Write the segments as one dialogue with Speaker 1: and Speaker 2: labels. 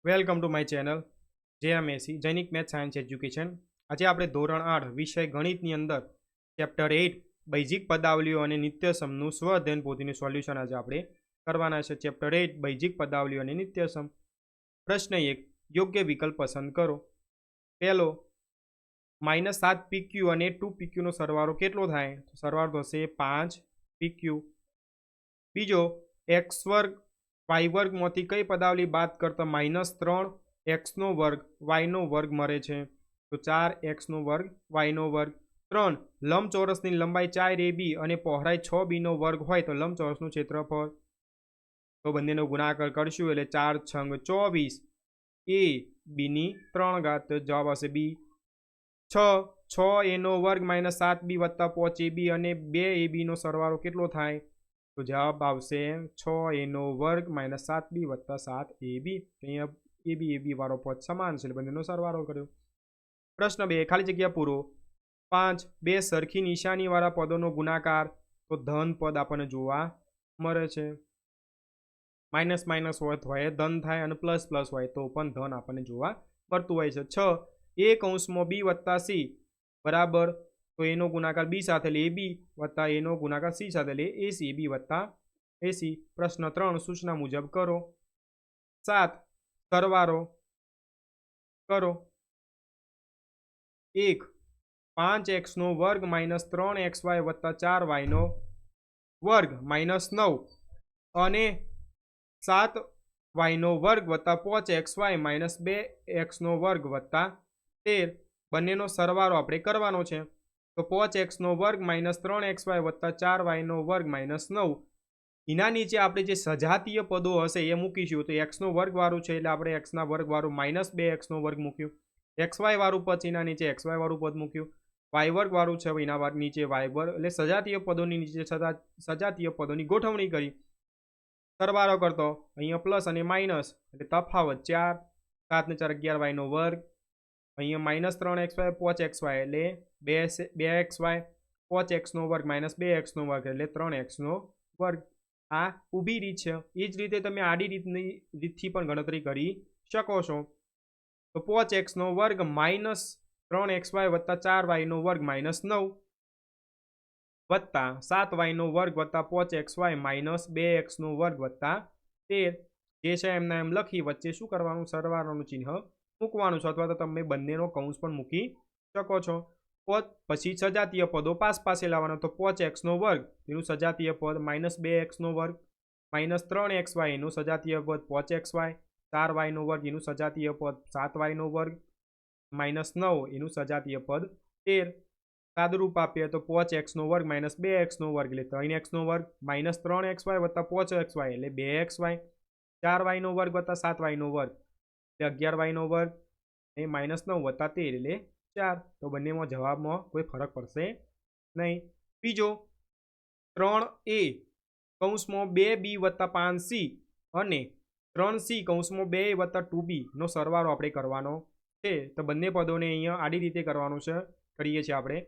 Speaker 1: Welcome to my channel JM મેસી Jainik math science education. આજે આપણે ધોરણ 8 વિષય ગણિતની અંદર ચેપ્ટર 8 બૈજિક પદાવલીઓ અને નિત્યસમનું સ્વ અધ્યયન પોથીનું સોલ્યુશન આજે આપણે કરવાના છે। ચેપ્ટર 8 બૈજિક પદાવલીઓ અને નિત્યસમ। પ્રશ્ન 1, યોગ્ય વિકલ્પ પસંદ કરો। પહેલો, -7 PQ અને 2 PQ નો સરવાળો કેટલો થાય? તો સરવાળો થશે 5 PQ। બીજો, x વર્ગ y વર્ગમાંથી કઈ પદાવલી બાદ કરતા -3 x નો વર્ગ y નો વર્ગ મળે છે? તો 4 x નો વર્ગ y નો વર્ગ। 3, લંબચોરસની લંબાઈ 4 AB અને પહોળાઈ 6 B નો વર્ગ હોય તો લંબચોરસનું ક્ષેત્રફળ? તો બંનેનો ગુણાકાર કરશું એટલે 4 છંગ 24 a b ની 3 ઘાત, તો જવાબ આવશે b। 6 a નો વર્ગ -7 b વત્તા 5 ab અને 2 ab નો સરવાળો કેટલો થાય? તો જવાબ આવશે 6 a નો વર્ગ -7 b વત્તા 7 ab। અહીંયા ab વાળો પદ સમાન છે એટલે બંનેનો સરવાળો કર્યો। પ્રશ્ન 2, ખાલી જગ્યા પૂરો। 5, બે સરખી નિશાની વાળા પદોનો ગુણાકાર, તો ધન પદ આપણને જોવા મળે છે। માઇનસ માઇનસ હોય ધન થાય અને પ્લસ પ્લસ હોય તો પણ ધન આપણને જોવા મળતું હોય છે। 6, a કૌંસમાં b વત્તા c બરાબર, તો એનો ગુણાકાર b સાથે લે ab વત્તા એનો ગુણાકાર c સાથે લે ac, b વત્તા ac। પ્રશ્ન 3, સૂચના મુજબ કરો। 7, સરવાળો કરો। 1, 5x નો વર્ગ -3xy વત્તા 4y નો વર્ગ -9 અને 7y નો વર્ગ વત્તા 5xy -2x નો વર્ગ વત્તા 13 બંનેનો સરવાળો આપણે કરવાનો છે। તો 5x નો વર્ગ -3xy વત્તા 4y નો વર્ગ -9, એના નીચે આપણે જે સજાતીય પદો હશે એ મૂકીશું। તો x નો વર્ગ વાળું છે એટલે આપણે x ના વર્ગ વાળું -2x નો વર્ગ મૂક્યું। xy વાળું પદ એના નીચે xy વાળું પદ મૂક્યું। y વર્ગ વાળું છે એના નીચે y વર્ગ, એટલે સજાતીય પદોની નીચે સજાતીય પદોની ગોઠવણી કરી। સરવાળો કરતો અહીંયા પ્લસ અને માઇનસ એટલે તફાવત 4, 7 ને 4 11y નો વર્ગ, અહીંયા -3xy 5xy એટલે 2xy, 5x નો વર્ગ -2x નો વર્ગ એટલે 3x નો વર્ગ। આ ઊભી રીત છે, એ જ રીતે તમે આડી રીતથી પણ ગણતરી કરી શકો છો। તો 5x નો વર્ગ -3xy વત્તા 4y નો વર્ગ -9 વત્તા 7y નો વર્ગ વત્તા 5xy -2x નો વર્ગ વત્તા 13, જે છે એમના એમ લખી વચ્ચે શું કરવાનું? સરવાળાનું ચિહ્ન મૂકવાનું છે, અથવા તો તમે બંનેનો કૌંસ પણ મૂકી શકો છો। પછી સજાતીય પદો પાસે લાવવાનો। તો 5x નો વર્ગ એનું સજાતીય પદ -2x નો વર્ગ, -3xy એનું સજાતીય પદ 5xy, 4y નો વર્ગ એનું સજાતીય પદ 7y નો વર્ગ, -9 એનું સજાતીય પદ 13। સાદુરૂપ આપીએ તો 5x નો વર્ગ -2x નો વર્ગ એટલે 3x નો વર્ગ, -3xy વત્તા 5xy એટલે 2xy, 4y નો વર્ગ વત્તા 7y નો વર્ગ એટલે 11y નો વર્ગ, એ -9 વત્તા 13 એટલે 4। તો બંનેમાં જવાબમાં કોઈ ફરક પડશે નહીં। બીજો, 3a કૌંસમાં 2b વત્તા 5c અને 3c કૌંસમાં 2a વત્તા 2b નો સરવાળો આપણે કરવાનો છે। તો બંને પદોને અહીંયા આડી રીતે કરવાનું છે, કરીએ છીએ આપણે।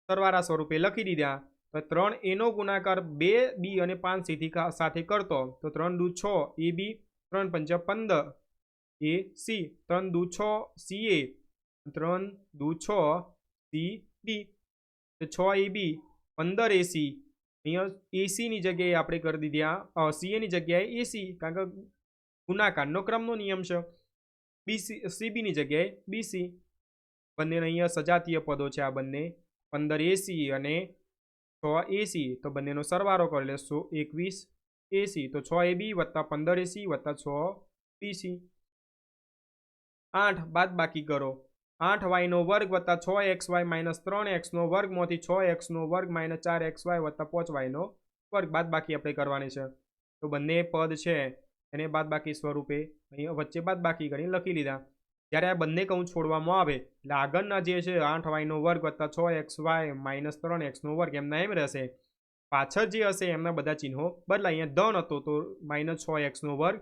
Speaker 1: સરવાળા સ્વરૂપે લખી દીધા। તો 3a નો ગુણાકાર 2b અને 5c સાથે કરતો, તો 3 દુ 6 ab, 3 પંચા 15 ac, 3 દુ 6 ca, 3 દુ 6 cb, 6 ab 15 ac, અહીંયા ac ની જગ્યાએ આપણે કરી દીધા ca ની જગ્યાએ ac, કારણ કે ગુણાકારનો ક્રમનો નિયમ છે। cb ની જગ્યાએ bc, બંને અહીંયા સજાતીય પદો છે આ બંને, 15 ac અને 6 ac, તો બંનેનો સરવાળો કરી લેશો 21 ac, તો 6 ab વત્તા 15 ac વત્તા 6 bc। 8, બાદ બાકી કરો। 8y નો વર્ગ વત્તા 6xy -3x નો વર્ગમાંથી 6x નો વર્ગ -4xy વત્તા 5y નો વર્ગ બાદ બાકી આપણે કરવાની છે। તો બંને પદ છે એને બાદ બાકી સ્વરૂપે અહીંયા વચ્ચે બાદ બાકી કરીને લખી લીધા। જ્યારે આ બંને કૌંસ છોડવામાં આવે એટલે આગળના જે છે 8y નો વર્ગ વત્તા 6xy -3x નો વર્ગ એમના એમ રહેશે, પાછળ જે હશે એમના બધા ચિહ્નો બદલાય। અહીંયા ધન હતો તો -6x નો વર્ગ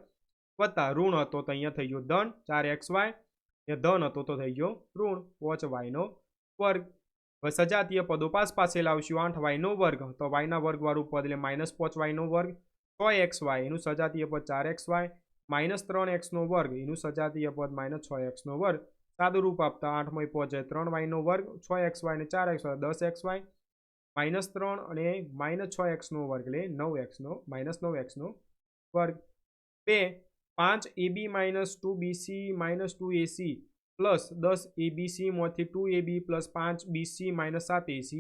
Speaker 1: વત્તા ઋણ હતો તો અહીંયા થઈ ગયો ધન 4xy, ધન હતો તો થઈ ગયો ઋણ 5y નો વર્ગ। હવે સજાતીય પદો પાસે લાવશું। 8y નો વર્ગ, તો y ના વર્ગ વાળું પદ એટલે -5y નો વર્ગ, 6xy એનું સજાતીય પદ 4xy, -3x નો વર્ગ એનું સજાતીય પદ -6x નો વર્ગ સાદું રૂપ આપતા 8 પહોંચે 3y નો વર્ગ 6xy અને 4xy 10xy -3 અને -6x નો વર્ગ એટલે 9x નો -9x નો વર્ગ 2 5ab - 2bc - 2ac plus 10abc માંથી 2ab પ્લસ 5bc - 7ac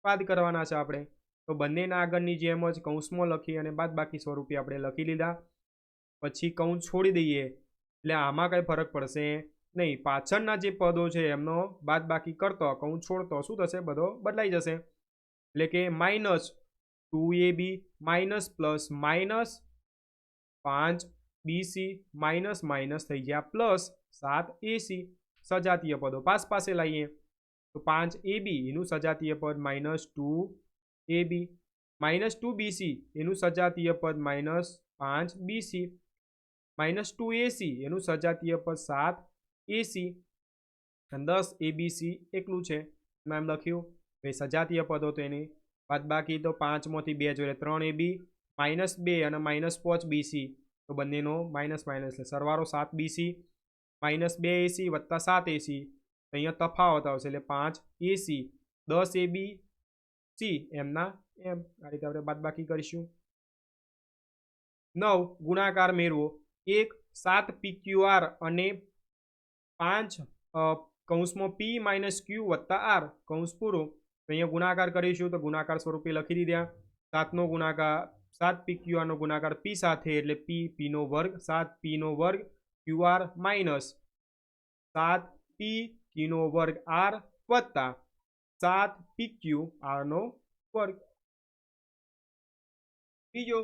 Speaker 1: બાદ કરવાના છે આપણે તો બંનેના આગળની જેમ જ કૌંસમાં લખી અને બાદ બાકી સ્વરૂપે આપણે લખી લીધા પછી કૌંસ છોડી દઈએ એટલે આમાં કંઈ ફરક પડશે નહીં પાછળના જે પદો છે એમનો બાદ બાકી કરતો કૌંસ છોડતો શું થશે બધો બદલાઈ જશે એટલે કે -2ab minus plus minus 5bc minus minus થઈ ગયા પ્લસ 7ac સજાતીય પદો પાસે લાવીએ તો 5ab એનું સજાતીય પદ -2ab -2bc એનું સજાતીય પદ -5bc -2ac એનું સજાતીય પદ 7ac 10abc એકલું છે એમ લખ્યું ભાઈ સજાતીય પદો તો એની બાદ બાકી તો 5 માંથી 2 જોઈએ 3ab -2 અને -5bc તો બંનેનો માઇનસ એટલે સરવાળો 7bc -2ac વત્તા 7ac અહીંયા તફાવત આવશે એટલે 5ac 10abc એમના એમ આ રીતે આપણે બાદબાકી કરીશું 9 ગુણાકાર મેળવો 1 7pqr અને 5 કૌંસમાં p - q વત્તા r કૌંસ પૂરો તો અહીંયા ગુણાકાર કરીશું તો ગુણાકાર સ્વરૂપે લખી દીધા 7 નો ગુણાકાર 7pqr નો ગુણાકાર p સાથે એટલે p નો વર્ગ 7p નો વર્ગ qr માઇનસ 7p q નો વર્ગ r વત્તા 7pq r નો વર્ગ બીજો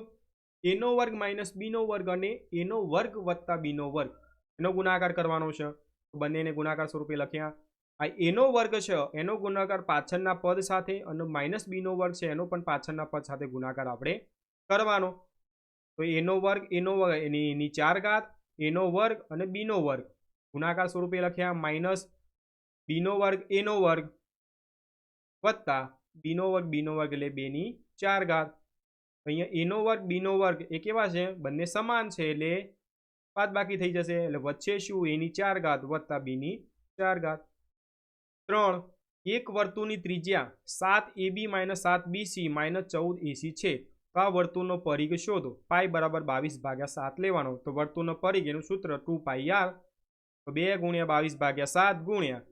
Speaker 1: a નો વર્ગ માઇનસ b નો વર્ગ અને a નો વર્ગ વત્તા b નો વર્ગ એનો ગુણાકાર કરવાનો છે તો બંનેને ગુણાકાર સ્વરૂપે લખ્યા આ a નો વર્ગ છે એનો ગુણાકાર પાછળના પદ સાથે અને માઇનસ b નો વર્ગ છે એનો પણ પાછળના પદ સાથે ગુણાકાર આપણે કરવાનો તો a નો વર્ગ એની 4 ઘાત a નો વર્ગ અને b નો વર્ગ ગુણાકાર સ્વરૂપે લખ્યા માઇનસ b નો વર્ગ a નો વર્ગ વત્તા b નો વર્ગ એટલે 2 ની 4 ઘાત અહીંયા a નો વર્ગ b નો વર્ગ એ કેવા છે બંને સમાન છે એટલે બાદ બાકી થઈ જશે એટલે વચ્ચે શું a ની 4 ઘાત વત્તા b ની 4 ઘાત 3 એક વર્તુળની ત્રિજ્યા 7ab - 7bc - 14ac છે તો આ વર્તુળનો પરિઘ શોધો પાઈ બરાબર 22/7 લેવાનો તો વર્તુળનો પરિઘ એનું સૂત્ર 2πr તો 2 × 22/7 ગુણ્યા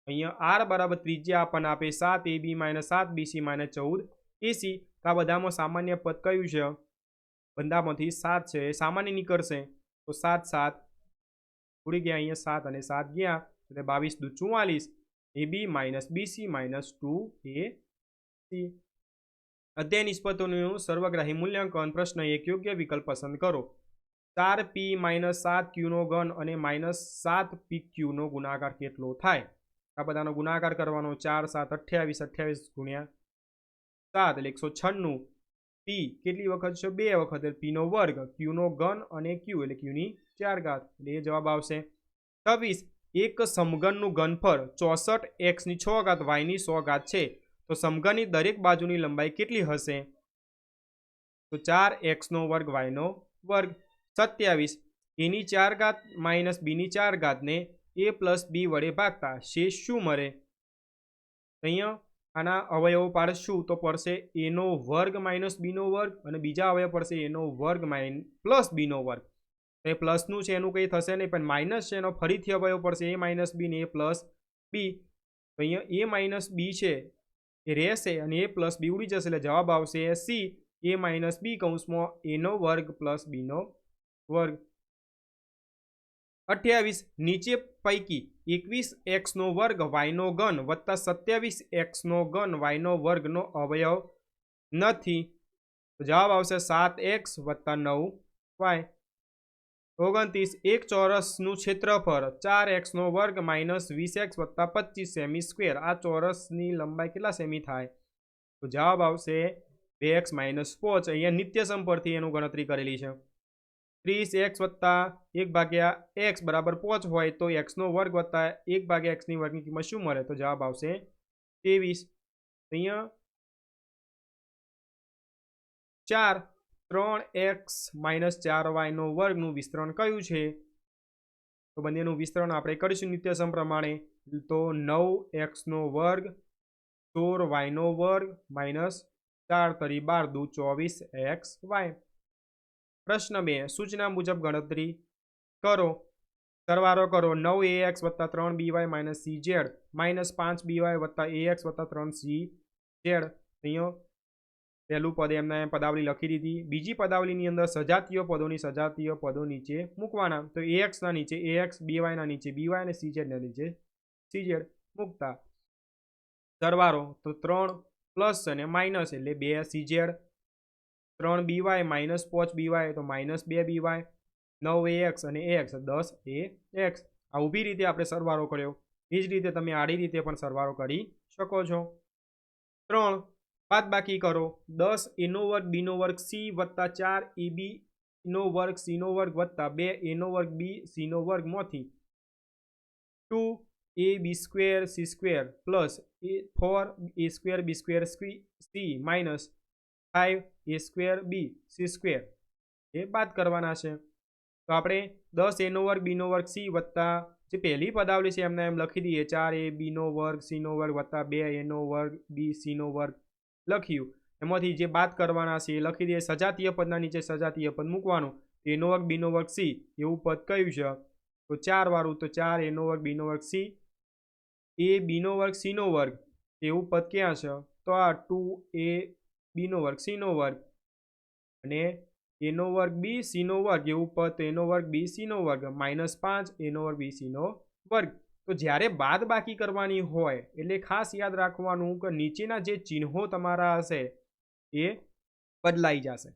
Speaker 1: અહીંયા r બરાબર ત્રિજ્યા આપણને આપે 7ab - 7bc - 14ac તો આ બધામાં સામાન્ય પદ કયું છે બધામાંથી 7 છે એ સામાન્ય નીકળશે તો 7 7 ઉડી ગયા અહીંયા 7 અને 7 ગયા એટલે 22 × 2 = 44 ab - bc - 2ac અધ્યાય નિષ્પત્તિઓનું સર્વગ્રાહી મૂલ્યાંકન પ્રશ્ન 1 યોગ્ય વિકલ્પ પસંદ કરો 4p - 7q નો ઘન અને -7pq નો ગુણાકાર કેટલો થાય આ બધાનો ગુણાકાર કરવાનો 4 7 28 28 ગુણ્યા 7 એટલે 196 p કેટલી વખત છે 2 વખત એટલે p નો વર્ગ q નો ઘન અને q એટલે q ની 4 ઘાત એટલે એ જવાબ આવશે 26 એક સમઘનનું ઘનફળ 64 x ની 6 ઘાત y ની 100 ઘાત છે તો સમઘનની દરેક બાજુની લંબાઈ કેટલી હશે તો 4x નો વર્ગ y નો વર્ગ 27 a ની 4 ઘાત માઇનસ b ની 4 ઘાત ને a પ્લસ b વડે ભાગતા શેષ શું મળે અહીંયા આના અવયવો પાડશું તો પડશે a નો વર્ગ માઇનસ b નો વર્ગ અને બીજા અવયવ પડશે a નો વર્ગ પ્લસ b નો વર્ગ એ પ્લસનું છે એનું કંઈ થશે નહીં પણ માઇનસ છે એનો ફરીથી અવયવ પડશે a માઇનસ b ને a પ્લસ b તો અહીંયા a માઇનસ b છે એ રહેશે અને a પ્લસ b ઉડી જશે એટલે જવાબ આવશે c a માઇનસ b કૌંસમાં a નો વર્ગ પ્લસ b નો વર્ગ 28 નીચે પૈકી 21x નો વર્ગ y નો ઘન વત્તા 27x નો ઘન y નો વર્ગનો અવયવ નથી તો જવાબ આવશે 7x વત્તા 9y 29 એક ચોરસનું ક્ષેત્રફળ 4x નો વર્ગ માઇનસ 20x વત્તા 25 સેમી સ્ક્વેર આ ચોરસની લંબાઈ કેટલા સેમી થાય તો જવાબ આવશે 2x - 5 અહીંયા નિત્યસમ પરથી એનું ગણતરી કરેલી છે 30x વત્તા 1/x બરાબર 5 હોય તો x નો વર્ગ વત્તા 1/x ની વર્ગની કિંમત શું મળે તો જવાબ આવશે 23 અહીંયા 4 3x માઇનસ 4y વર્ગનું વિસ્તરણ કયું છે? તો બંનેનું વિસ્તરણ આપણે કરીશું નિત્યસમ પ્રમાણે. તો 9x વર્ગ 16y વર્ગ માઇનસ 4 તરી 12 દુ 24xy. પ્રશ્ન 2 સૂચના મુજબ ગણતરી કરો. સરવાળો કરો. 9ax વત્તા 3by minus cz minus 5by વત્તા ax વત્તા 3cz. અહીંયા પહેલું પદ એમને પદાવલી લખી દીધી. બીજી પદાવલીની અંદર સજાતીય પદો નીચે મૂકવાના. તો ax ના નીચે ax, by ના નીચે by અને cz ના નીચે cz મૂકતા. સરવાળો તો 3 પ્લસ અને માઇનસ એટલે 2cz, 3by માઇનસ 5by તો માઇનસ 2by, 9ax અને ax 10ax. આ ઊભી રીતે આપણે સરવાળો કર્યો. એ જ રીતે તમે આડી રીતે પણ સરવાળો કરી શકો છો. 3 બાદબાકી કરો. 10a વર્ગ b વર્ગ c વત્તા 4ab વર્ગ c વર્ગ વત્તા 2a વર્ગ b c વર્ગમાંથી 2ab square c square plus 4a square b square c minus 5a square b c square એ બાદ કરવાના છે. તો આપણે 10a વર્ગ b વર્ગ c વત્તા જે પહેલી પદાવલી છે એમને એમ લખી દઈએ 4ab વર્ગ c વર્ગ વત્તા 2a વર્ગ b c વર્ગ લખ્યું. એમાંથી જે બાદ કરવાના છે એ લખી દઈએ. સજાતીય પદના નીચે સજાતીય પદ મૂકવાનું. a વર્ગ b વર્ગ c એવું પદ કયું છે? તો 4 વાળું તો 4a વર્ગ b વર્ગ c, a b વર્ગ c વર્ગ એવું પદ ક્યાં છે? તો આ 2ab વર્ગ c વર્ગ અને a વર્ગ b c વર્ગ એવું પદ તો a વર્ગ b c વર્ગ માઇનસ 5 a વર્ગ b c વર્ગ. તો જ્યારે બાદ બાકી કરવાની હોય એટલે ખાસ યાદ રાખવાનું કે નીચેના જે ચિહ્નો તમારા હશે એ બદલાઈ જશે.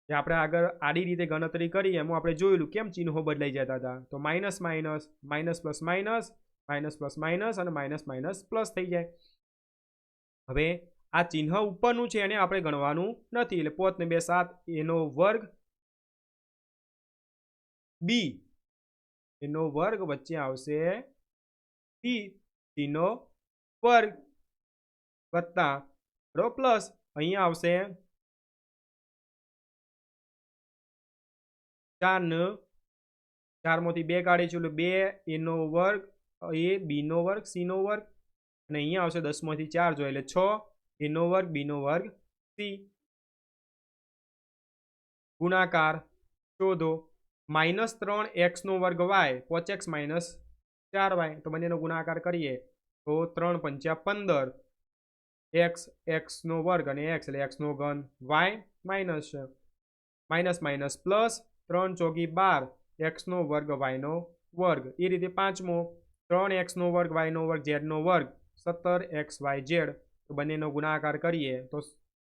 Speaker 1: જે આપણે આગળ આડી રીતે ગણતરી કરી એમાં આપણે જોયેલું કેમ ચિહ્નો બદલાઈ જતા હતા. તો minus minus, minus plus minus, minus plus minus અને માઇનસ માઇનસ પ્લસ થઈ જાય. હવે આ ચિહ્ન ઉપરનું છે એને આપણે ગણવાનું નથી. એટલે 5 ને 2 7 એનો વર્ગ b એનો વર્ગ વચ્ચે આવશે b c નો વર્ગ વત્તા પ્લસ અહીંયા આવશે 4 માંથી 2 કાઢીશું એટલે 2 એનો વર્ગ a b નો વર્ગ c નો વર્ગ અને અહીંયા આવશે 10 માંથી 4 જોઈએ એટલે 6 એનો વર્ગ b નો વર્ગ c. ગુણાકાર શોધો. માઇનસ 3x વર્ગ y 5x માઇનસ 4y. તો બંનેનો ગુણાકાર કરીએ તો 3 પંચા 15 x x વર્ગ અને x એટલે x નો ઘન, y minus minus minus plus 3 ચોકી 12 x વર્ગ y વર્ગ. એ રીતે પાંચમો 3x વર્ગ y વર્ગ z વર્ગ 17xyz. તો બંનેનો ગુણાકાર કરીએ તો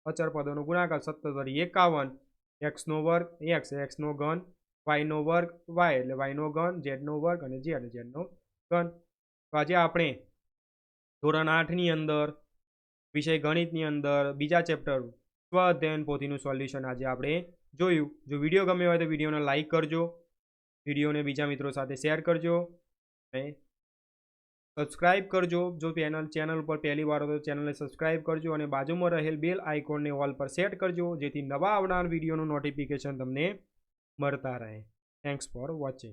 Speaker 1: અચળ પદોનો ગુણાકાર 17 51 x વર્ગ x x નો ઘન, y વર્ગ y એટલે y નો ઘન, z વર્ગ અને z નો ઘન. તો આજે આપણે ધોરણ 8ની અંદર વિષય ગણિતની અંદર બીજા ચેપ્ટર સ્વઅધ્યયન પોથીનું સોલ્યુશન આજે આપણે જોયું. જો વિડીયો ગમ્યો હોય તો વિડીયોને લાઈક કરજો, વિડીયોને બીજા મિત્રો સાથે શેર કરજો અને સબસ્ક્રાઇબ કરજો. જો ચેનલ પર પહેલી વાર હોય તો ચેનલને સબસ્ક્રાઇબ કરજો અને બાજુમાં રહેલ બેલ આઇકોનને ઓલ પર સેટ કરજો જેથી નવા આવનાર વિડીયોનું નોટિફિકેશન તમને મળતા રહે. Thanks for watching.